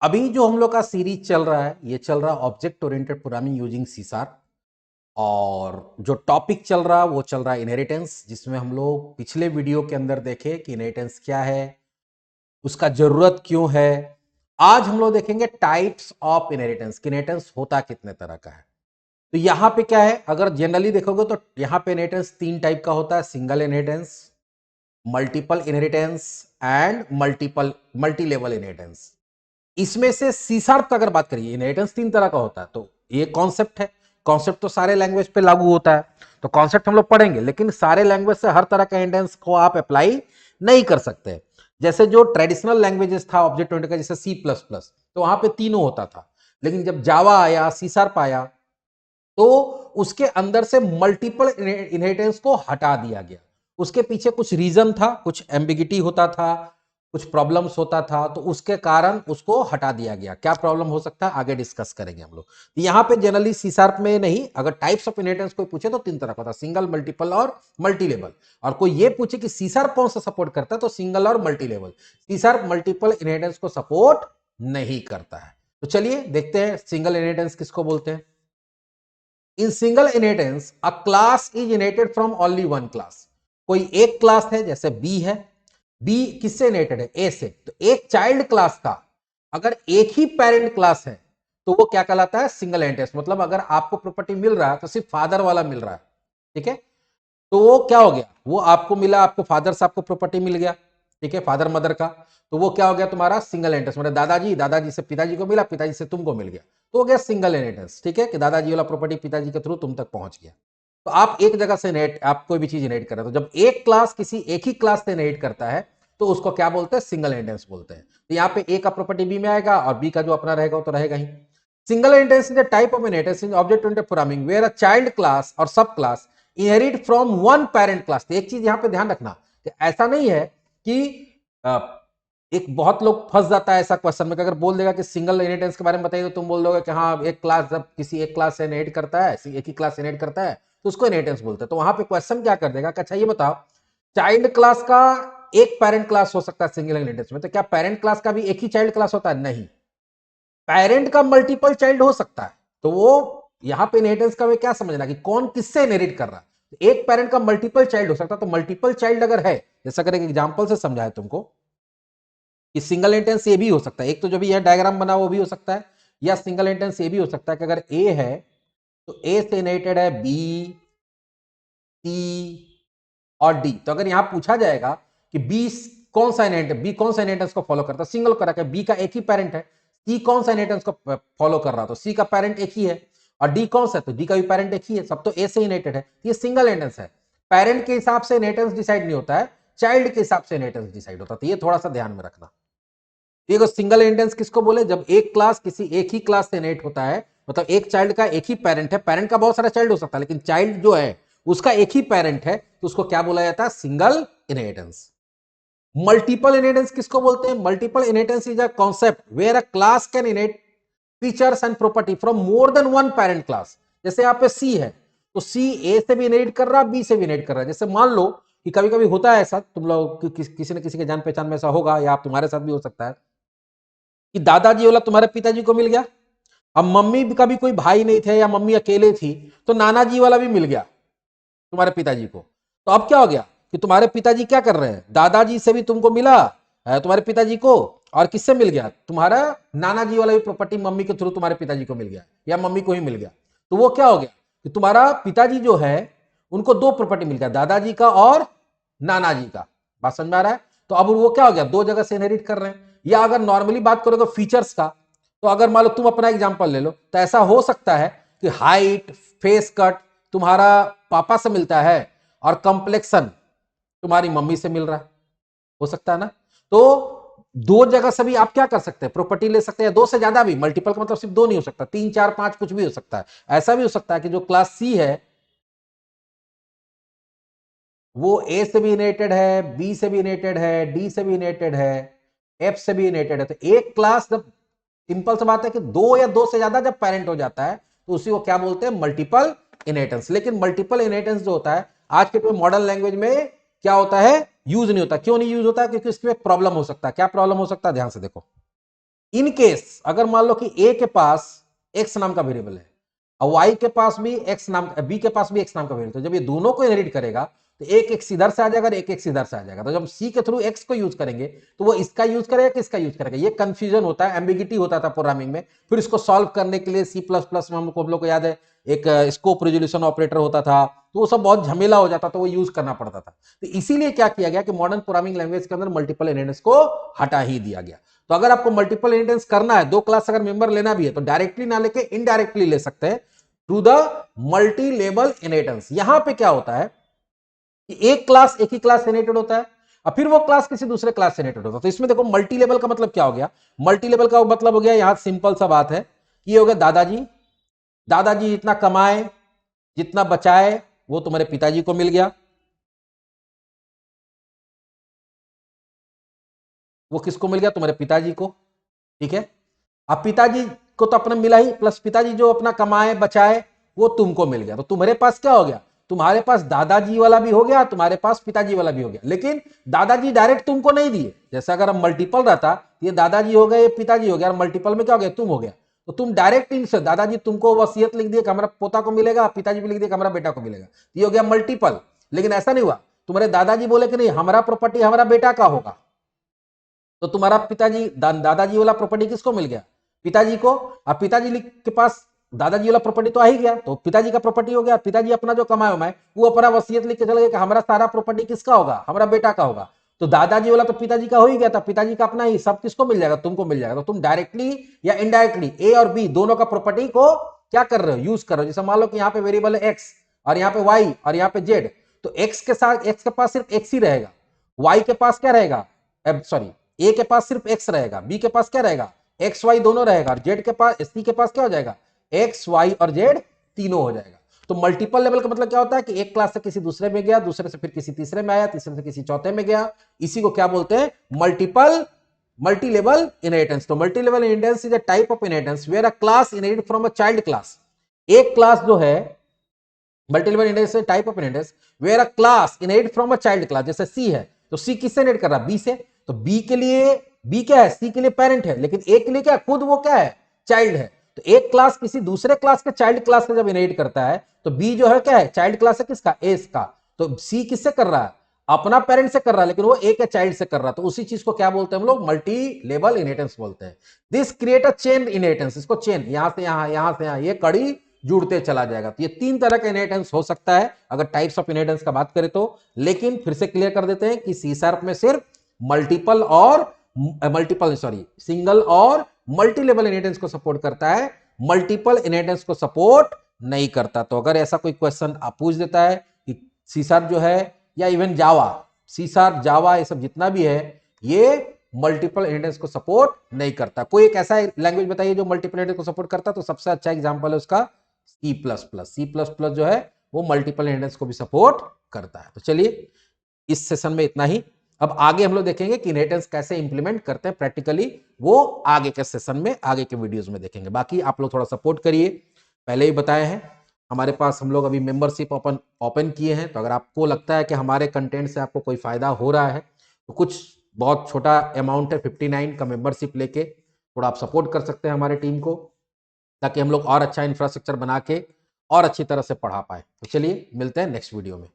अभी जो हम लोग का सीरीज चल रहा है ये चल रहा है object oriented programming using C sharp. और जो टॉपिक चल रहा है वो चल रहा है इनहेरिटेंस, जिसमें हम लोग पिछले वीडियो के अंदर देखे कि इनहेरिटेंस क्या है, उसका जरूरत क्यों है। आज हम लोग देखेंगे टाइप्स ऑफ इनहेरिटेंस, कि इनहेरिटेंस होता कितने तरह का है। तो यहां पे क्या है, अगर जनरली देखोगे तो यहां पे इनहेरिटेंस तीन टाइप का होता है: single inheritance, multiple inheritance and multi level inheritance. इसमें से सी शार्प का अगर बात करिए, इनहेरिटेंस तीन तरह का होता है। तो ये कॉन्सेप्ट है, कॉन्सेप्ट तो सारे लैंग्वेज पे लागू होता है, तो कॉन्सेप्ट हम लोग पढ़ेंगे, लेकिन सारे लैंग्वेज से हर तरह का इनहेरिटेंस को आप अप्लाई नहीं कर सकते। जैसे जो ट्रेडिशनल लैंग्वेजेस था ऑब्जेक्ट ओरिएंटेड का, जैसे सी प्लस प्लस, तो वहां पे तीनों होता था। लेकिन जब जावा आया, सी शार्प आया, तो उसके अंदर से मल्टीपल इनहेरिटेंस को हटा दिया गया। उसके पीछे कुछ रीजन था, कुछ एम्बिगिटी होता था, कुछ प्रॉब्लम्स होता था, तो उसके कारण उसको हटा दिया गया। क्या प्रॉब्लम हो सकता है आगे डिस्कस करेंगे हम लोग। यहां पे जनरली सी शार्प में नहीं, अगर टाइप्स ऑफ इनहेरिटेंस कोई पूछे तो तीन तरह का होता है: सिंगल, मल्टीपल और मल्टी लेवल। और कोई ये पूछे कि सी शार्प कौन सा सपोर्ट करता है, तो सिंगल और multi level. C sharp multiple inheritance को सपोर्ट नहीं करता है। तो चलिए देखते हैं सिंगल इनहेरिटेंस किसको बोलते हैं। In single inheritance a class is inherited from only one class. कोई एक क्लास है, जैसे बी है, बी किससे इनहेरिटेड है? ए से। तो एक चाइल्ड क्लास का अगर एक ही पेरेंट क्लास है तो वो क्या कहलाता है? Single inheritance. मतलब अगर आपको प्रॉपर्टी मिल रहा है तो सिर्फ फादर वाला मिल रहा है, ठीक है, तो वो क्या हो गया, वो आपको मिला, आपको फादर से आपको प्रॉपर्टी मिल गया, ठीक है, फादर मदर का, तो वो क्या हो गया तुम्हारा? Single inheritance. मतलब दादाजी, दादाजी से पिताजी को मिला, पिताजी से तुमको मिल गया, तो हो गया सिंगल इनहेरिटेंस, ठीक है, कि दादाजी वाला प्रॉपर्टी पिताजी के थ्रू तुम तक पहुंच गया। तो आप एक जगह से इनहेरिट, आप कोई भी चीज इनहेरिट कर रहे हो, तो जब एक क्लास किसी एक ही क्लास से इनहेरिट करता है तो उसको क्या बोलते हैं? सिंगल इनहेरिटेंस बोलते हैं। तो यहाँ पे ए का प्रॉपर्टी बी में आएगा और बी का जो अपना रहेगा वो तो रहेगा ही। Single inheritance is the type of inheritance in object oriented programming where a child class और sub class inherit from one parent class. एक चीज यहां पे ध्यान रखना कि ऐसा नहीं है कि एक बहुत लोग फंस जाता है ऐसा क्वेश्चन में, अगर बोल देगा कि सिंगल इनहेरिटेंस के बारे में बताइए, तो तुम बोल दोगे कि हाँ, एक क्लास जब किसी एक क्लास से इनहेरिट करता है, एक ही क्लास इनहेरिट करता है, तो उसको इनहेरिटेंस बोलते हैं। तो वहां पे क्वेश्चन क्या कर देगा कि अच्छा ये बताओ, चाइल्ड क्लास का एक पेरेंट क्लास हो सकता है सिंगल इनहेरिटेंस में, तो क्या पेरेंट क्लास का भी एक ही चाइल्ड क्लास होता है? नहीं, पेरेंट का मल्टीपल चाइल्ड हो सकता है। तो वो यहां पे इनहेरिटेंस का वे क्या समझना कि कौन किससे इनहेरिट कर रहा है। एक पेरेंट का मल्टीपल चाइल्ड हो सकता है, तो मल्टीपल चाइल्ड अगर है, जैसा अगर एक एग्जांपल से समझाए तुमको कि सिंगल इंटेंस ए भी हो सकता है, एक तो जो भी यह डायग्राम बना वो भी हो सकता है, या सिंगल इंटेंस ए भी हो सकता है कि अगर ए है तो ए से इनहेरिटेड है बी, सी और डी। तो अगर यहां पूछा जाएगा कि बी कौन सा इनहेरिटेंस, बी कौन सा इनहेरिटेंस को फॉलो करता है, सिंगल करा के बी का एक ही पेरेंट है, सी कौन सा इनहेरिटेंस को फॉलो कर रहा, तो सी का पेरेंट एक ही है, और डी कौन सा है, तो डी का भी पेरेंट एक ही है, सब तो ए से इनहेरिटेड है, ये सिंगल इनहेरिटेंस है। पेरेंट के हिसाब से इनहेरिटेंस डिसाइड नहीं होता है, चाइल्ड के हिसाब से इनहेरिटेंस डिसाइड होता है। तो ये थोड़ा सा ध्यान में रखना। देखो सिंगल इनहेरिटेंस किसको बोले? जब एक क्लास किसी एक ही क्लास से इनहेरिट होता है, मतलब एक चाइल्ड का एक ही पेरेंट है, पेरेंट का बहुत सारा चाइल्ड हो सकता है, लेकिन चाइल्ड जो है उसका एक ही पेरेंट है, तो उसको क्या बोला जाता है? Single inheritance. मल्टीपल इनहेरिटेंस किसको बोलते हैं? Multiple inheritance is a concept where a class can inherit features and property from more than one parent class. जैसे यहाँ पे सी है, तो सी ए से भी इनहेरिट कर रहा है, बी से भी इनहेरिट कर रहा है। जैसे मान लो कि कभी कभी होता है ऐसा, तुम लोग किसी न किसी के जान पहचान में ऐसा होगा, या आप तुम्हारे साथ भी हो सकता है कि दादाजी वाला तुम्हारे पिताजी को मिल गया, अब मम्मी का भी कोई भाई नहीं थे या मम्मी अकेले थी, तो नाना जी वाला भी मिल गया तुम्हारे पिताजी को। तो अब क्या हो गया कि तुम्हारे पिताजी क्या कर रहे हैं? दादाजी से भी तुमको मिला तुम्हारे पिताजी को, और किससे मिल गया? तुम्हारा नाना जी वाला भी प्रॉपर्टी मम्मी के थ्रू तुम्हारे पिताजी को मिल गया, या मम्मी को ही मिल गया। तो वो क्या हो गया कि तुम्हारा पिताजी जो है उनको दो प्रॉपर्टी मिल गया, दादाजी का और नाना जी का। बात समझ में आ रहा है? तो अब वो क्या हो गया, दो जगह से इनहेरिट कर रहे हैं। या अगर नॉर्मली बात करोगे फीचर्स का, तो अगर मान लो तुम अपना एग्जांपल ले लो, तो ऐसा हो सकता है कि हाइट, फेस कट तुम्हारा पापा से मिलता है, और कॉम्प्लेक्शन तुम्हारी मम्मी से मिल रहा है, हो सकता है ना? तो दो जगह से भी आप क्या कर सकते हैं? प्रॉपर्टी ले सकते हैं, दो से ज्यादा भी। मल्टीपल का मतलब सिर्फ दो नहीं हो सकता, तीन, चार, पांच, कुछ भी हो सकता है। ऐसा भी हो सकता है कि जो क्लास सी है वो ए से भी इनहेरिटेड है, बी से भी इनहेरिटेड है, डी से भी इनहेरिटेड है, एफ से भी इनहेरिटेड है। तो एक क्लास जब, सिंपल सा बात है कि दो या दो से ज्यादा जब पेरेंट हो जाता है तो उसी को क्या बोलते हैं? Multiple inheritance. लेकिन मल्टीपल इनहेरिटेंस जो होता है आज के मॉडर्न लैंग्वेज में क्या होता है? यूज नहीं होता। क्यों नहीं यूज होता? क्योंकि इसमें प्रॉब्लम हो सकता है। क्या प्रॉब्लम हो सकता है? ध्यान से देखो, इन केस अगर मान लो कि ए के पास एक्स नाम का वेरिएबल है और वाई के पास भी एक्स नाम, बी के पास भी एक्स नाम का वेरिएबल, तो जब ये दोनों को इनहेरिट करेगा तो एक एक्स इधर से आ जाएगा और एक एक्स इधर से आ जाएगा। तो जब सी के थ्रू एक्स को यूज करेंगे तो वो इसका यूज करेगा कि इसका यूज करेगा, ये कंफ्यूजन होता है, एम्बिगिटी होता था प्रोग्रामिंग में। फिर इसको सॉल्व करने के लिए सी प्लस प्लस में हम लोग को याद है एक स्कोप रिजोल्यूशन ऑपरेटर होता था, तो वो सब बहुत झमेला हो जाता था, वो यूज करना पड़ता था। तो इसीलिए क्या किया गया कि मॉडर्न प्रोग्रामिंग लैंग्वेज के अंदर मल्टीपल इनहेरिटेंस को हटा ही दिया गया। तो अगर आपको मल्टीपल इनहेरिटेंस करना है, दो क्लास अगर मेंबर लेना भी है तो डायरेक्टली ना लेके इनडायरेक्टली ले सकते हैं to the multi level inheritance. यहां पे क्या होता है कि एक क्लास एक ही क्लास इनहेरिटेड होता है और फिर वो क्लास किसी दूसरे क्लास से इनहेरिटेड होता है। तो इसमें देखो मल्टी लेवल का मतलब क्या हो गया, मल्टी लेवल का मतलब हो गया, यहां सिंपल सा बात है, ये हो गया दादाजी, दादाजी जितना कमाए जितना बचाए वो तुम्हारे पिताजी को मिल गया, वो किसको मिल गया, तुम्हारे पिताजी को। ठीक है, अब पिताजी को तो अपना मिला ही, प्लस पिताजी जो अपना कमाए बचाए वो तुमको मिल गया। तो तुम्हारे पास क्या हो गया, तुम्हारे पास दादाजी वाला भी हो गया, तुम्हारे पास पिताजी वाला भी हो गया। लेकिन दादाजी डायरेक्ट तुमको नहीं दिए, जैसे अगर हम मल्टीपल रहता, ये दादाजी हो गए, ये पिताजी हो गया, और मल्टीपल में क्या हो गया, तुम हो गया। तो तुम डायरेक्ट इनसे दादाजी तुमको वसीयत लिख दिए कि हमारा पोता को मिलेगा, पिताजी भी लिख दिए कि हमारा बेटा को मिलेगा, ये हो गया मल्टीपल। लेकिन ऐसा नहीं हुआ, तुम्हारे दादाजी बोले कि नहीं हमारा प्रॉपर्टी हमारा बेटा का होगा, तो तुम्हारा पिताजी दादाजी वाला प्रॉपर्टी किसको मिल गया, पिताजी को। अब पिताजी के पास दादाजी वाला प्रॉपर्टी तो आ ही गया, तो पिताजी का प्रॉपर्टी हो गया। पिताजी अपना जो कमाए हुआ है वो अपना वसीयत लिख के चले गए कि हमारा सारा प्रॉपर्टी किसका होगा, हमारा बेटा का होगा। तो दादाजी वाला तो पिताजी का हो ही गया था, पिताजी का अपना ही, सब किसको मिल जाएगा, तुमको मिल जाएगा। तो तुम डायरेक्टली या इनडायरेक्टली ए और बी दोनों का प्रॉपर्टी को क्या कर रहे हो, यूज कर रहे हो। जैसे मान लो कि यहाँ पे वेरिएबल है एक्स और यहाँ पे वाई और यहाँ पे जेड, तो एक्स के साथ एक्स के पास सिर्फ एक्स ही रहेगा, वाई के पास क्या रहेगा, सॉरी ए के पास सिर्फ एक्स रहेगा, बी के पास क्या रहेगा, एक्स वाई दोनों रहेगा, और जेड के पास, सी के पास क्या हो जाएगा, एक्स वाई और जेड तीनों हो जाएगा। तो मल्टीपल लेवल का मतलब क्या होता है कि एक क्लास से किसी दूसरे में गया, दूसरे से फिर किसी तीसरे में आया, तीसरे से किसी चौथे में गया, इसी को क्या बोलते हैं, मल्टी लेवल इनहेरिटेंस। तो multi level inheritance is a type of inheritance where a class inherit from a child class. एक क्लास जो है multi level inheritance type of inheritance where a class inherit from a child class. जैसे C है तो सी किससे inherit कर रहा है, बी से, तो बी के लिए बी क्या है, सी के लिए पेरेंट है, लेकिन ए के लिए क्या, खुद वो क्या है, चाइल्ड है। तो एक क्लास किसी दूसरे क्लास के चाइल्ड क्लास से जब इनहेरिट करता है तो बी जो है क्या है, चाइल्ड क्लास है किसका, ए का। तो सी किससे कर रहा है, अपना पेरेंट से कर रहा है, लेकिन वो ए के चाइल्ड से कर रहा है। तो उसी चीज को क्या बोलते हैं हम लोग, मल्टी लेवल इनहेरिटेंस बोलते हैं। This create a chain inheritance, इसको चेन, यहां से यहां, यहां से यहां, ये कड़ी जुड़ते चला जाएगा। तो ये तीन तरह का इनहेरिटेंस हो सकता है अगर टाइप्स ऑफ इनहेरिटेंस का बात करें तो। लेकिन फिर से क्लियर कर देते हैं कि सी शार्प में सिर्फ मल्टीपल और सिंगल और मल्टी लेवल इनहेरिटेंस को सपोर्ट करता है, मल्टीपल इनहेरिटेंस को सपोर्ट नहीं करता। तो अगर ऐसा कोई क्वेश्चन आप पूछ देता है कि सी शार्प जो है या इवन जावा, सी शार्प जावा ये सब जितना भी है ये मल्टीपल इनहेरिटेंस को सपोर्ट नहीं करता। कोई एक ऐसा लैंग्वेज बताइए जो मल्टीपल इनहेरिटेंस को सपोर्ट करता, तो सबसे अच्छा एग्जांपल है उसका C plus plus. C plus plus जो है वो मल्टीपल इनहेरिटेंस को भी सपोर्ट करता है। तो चलिए इस सेशन में इतना ही। अब आगे हम लोग देखेंगे कि इनहेरिटेंस कैसे इंप्लीमेंट करते हैं प्रैक्टिकली, वो आगे के सेशन में, आगे के वीडियोस में देखेंगे। बाकी आप लोग थोड़ा सपोर्ट करिए, पहले ही बताए हैं हमारे पास हम लोग अभी मेंबरशिप ओपन किए हैं। तो अगर आपको लगता है कि हमारे कंटेंट से आपको कोई फायदा हो रहा है तो कुछ बहुत छोटा अमाउंट है 59 का मेंबरशिप लेके थोड़ा आप सपोर्ट कर सकते हैं हमारे टीम को, ताकि हम लोग और अच्छा इंफ्रास्ट्रक्चर बना के और अच्छी तरह से पढ़ा पाए। तो चलिए मिलते हैं नेक्स्ट वीडियो में।